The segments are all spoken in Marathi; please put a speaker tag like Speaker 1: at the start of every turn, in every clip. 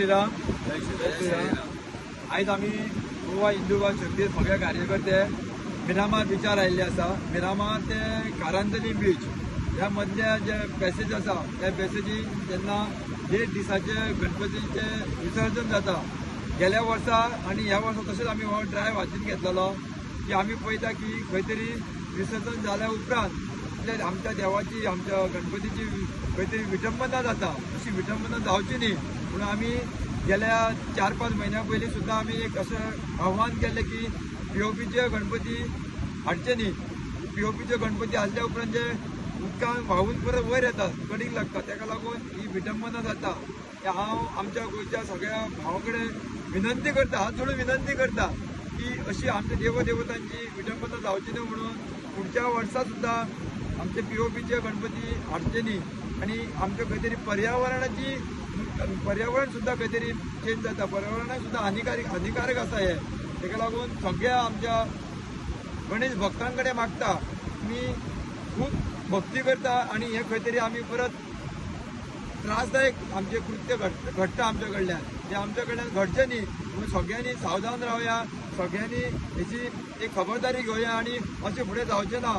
Speaker 1: श्रीराम. जय श्रीराम. आयज आमी गोवा हिंदू युवा शक्ती सगळे कार्यकर्ते मिरामार बिचार आयिल्ले आसा. मिरामार ते कारांजली बीच ह्या मदल्या जे पॅसेज आसा त्या पॅसेजीन जेन्ना 1.5 दिसाचे गणपतीचे विसर्जन जाता गेल्या वर्सा आणि ह्या वर्सा तशेंच आमी हो ड्रायव्ह हातीन घेतलेलो की आमी पळयता की खंय तरी विसर्जन जाल्या उपरांत आमच्या देवाची आमच्या गणपतीची खंय तरी विटंबना जाता. अशी विटंबना जावची न्ही म्हणून आमी गेल्या 4-5 महिन्या पयलीं सुद्दां आमी एक अशें आव्हान केलें की पीओपीचे गणपती हाडचे न्ही. पीओपीचे गणपती हाडल्या उपरांत जे उदकान व्हांवून परत वयर येतात कडीक लागता ताका लागून ही विटंबना जाता. हांव आमच्या गोंयच्या सगळ्या भावां कडेन विनंती करता, हात जोडून विनंती करता की अशी आमच्या देवदेवतांची विटंबना जावची न्ही म्हणून पुढच्या वर्सा सुद्दां आमचे पीओपीचे गणपती हाडचे न्ही. आणि आमच्या खंय तरी पर्यावरण सुद्धा खंय तरी चेंज जाता, पर्यावरणाक सुद्धा हानिकारक आसा हे. ताका लागून सगळ्या आमच्या गणेश भक्तां कडेन मागता मी खूब भक्ती करता आणि हे खंय तरी आमी परत त्रासदायक आमचे कृत्य घडटा आमच्या कडल्यान जे आमच्या कडल्यान घडचें न्ही म्हणून सगळ्यांनी सावधान रावया, सगळ्यांनी हेची एक खबरदारी घेवया आणि अशें फुडें जावचें ना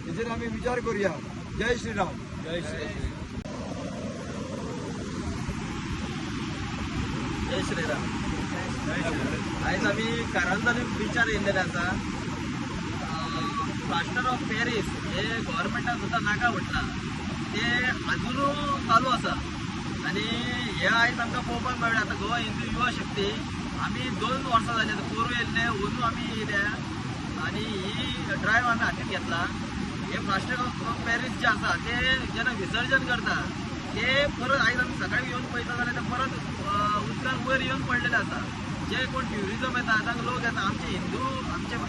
Speaker 1: हेचेर आमी विचार करुया. जय श्रीराम.
Speaker 2: जय श्रीराम. जय श्रीराम. आयज आमी कारांजली बिचार येयल्लेले आसा. प्लास्टर ऑफ पॅरीस हे गव्हर्मेंटाक सुद्दां नाका म्हटलां ते अजुनूय चालू आसा आनी हे आयज आमकां पळोवपाक मेळ्ळें. आतां गोवा हिंदू युवा शक्ती आमी 2 वर्सां जालीं आतां पोरू येयल्ले अंदू आमी येयल्या आनी ही ड्रायव्ह आमी हातीन घेतला. हे प्लास्टर ऑफ पॅरीस जे आसा ते जेन्ना विसर्जन करता ते परत आयज आमी सकाळी येवन पळयता जाल्यार ते परत उदकान वयर येवन पडलेले आसा. जे कोण ट्युरिजम येता तांकां लोक येता आमचे हिंदू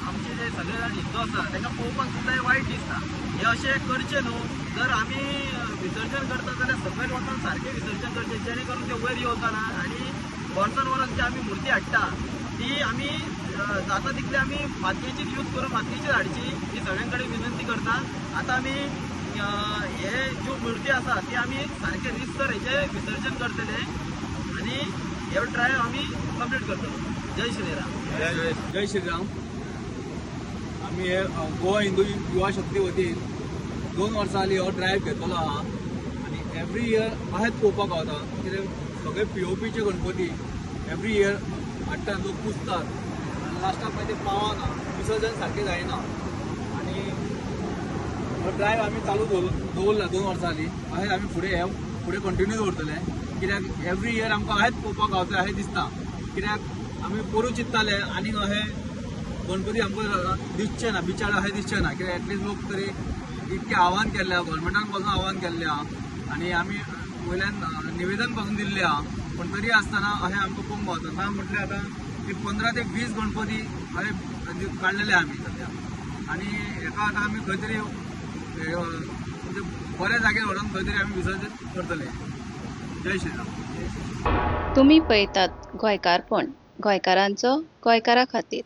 Speaker 2: आमचे जे सगळे जाण हिंदू आसा तांकां पळोवपाक सुद्दां वायट दिसता. हे अशें करचें न्हू. जर आमी विसर्जन करता जाल्यार सकयल वचून सारकें विसर्जन करचें जेणे करून ते वयर येवचा ना आनी वर्सान वर्स जी आमी मुर्ती हाडटा ती आमी जाता तितले आमी मातयेचीच यूज करून मातयेचीच हाडची ही सगळ्यां कडेन विनंती करता. आतां आमी हे ज्यो मुर्ती आसा ती आमी सारके रितसर हेचे विसर्जन करतले आनी हे ड्रायव्ह आमी कंप्लीट करतलो. जय श्रीराम.
Speaker 3: जय श्रीराम. आम्ही हे गोवा हिंदू युवा शक्ती वतीन 2 वर्सां जालीं हो ड्रायव्ह घेतलो आहा आनी एवरी इयर अहेंच पळोवपाक गावता कित्याक सगळे पीओपीचे गणपती एवरी इयर हाडटा लोक पुजतात आनी लास्टाक मागीर ते पावना, विसर्जन सारकें जायना आनी हो ड्रायव्ह आमी चालू दवरला 2 वर्सां जालीं. अहें आमी फुडें कंटिन्यू दवरतले कित्याक एवरी इयर आमकां अहेंच पळोवपाक गावता अहें दिसता. कित्याक आमी पोरू चिंत्ताले आनीक अहें गणपती आमकां दिसचे ना बिचार अहें दिसचे ना कित्याक एटलीस्ट लोक तरी इतकें आव्हान केल्लें आहा, गव्हर्मेंटान पासून आव्हान केल्लें आहा आनी आमी वयल्यान निवेदन पासून दिल्लें आहा पण तरी आसतना अहें आमकां पळोवंक गावता. ना म्हटल्यार आतां एक 15 ते 20 गणपती अहें काडलेले आमी सद्या आनी हेका आतां आमी खंय तरी म्हणजे बऱ्या जाग्यार व्हरून खंय तरी आमी विसर्जन करतले. जय श्रीराम.
Speaker 4: तुम्ही पळयतात गोंयकारपण, गोंयकारांचो गोंयकारा खातीर.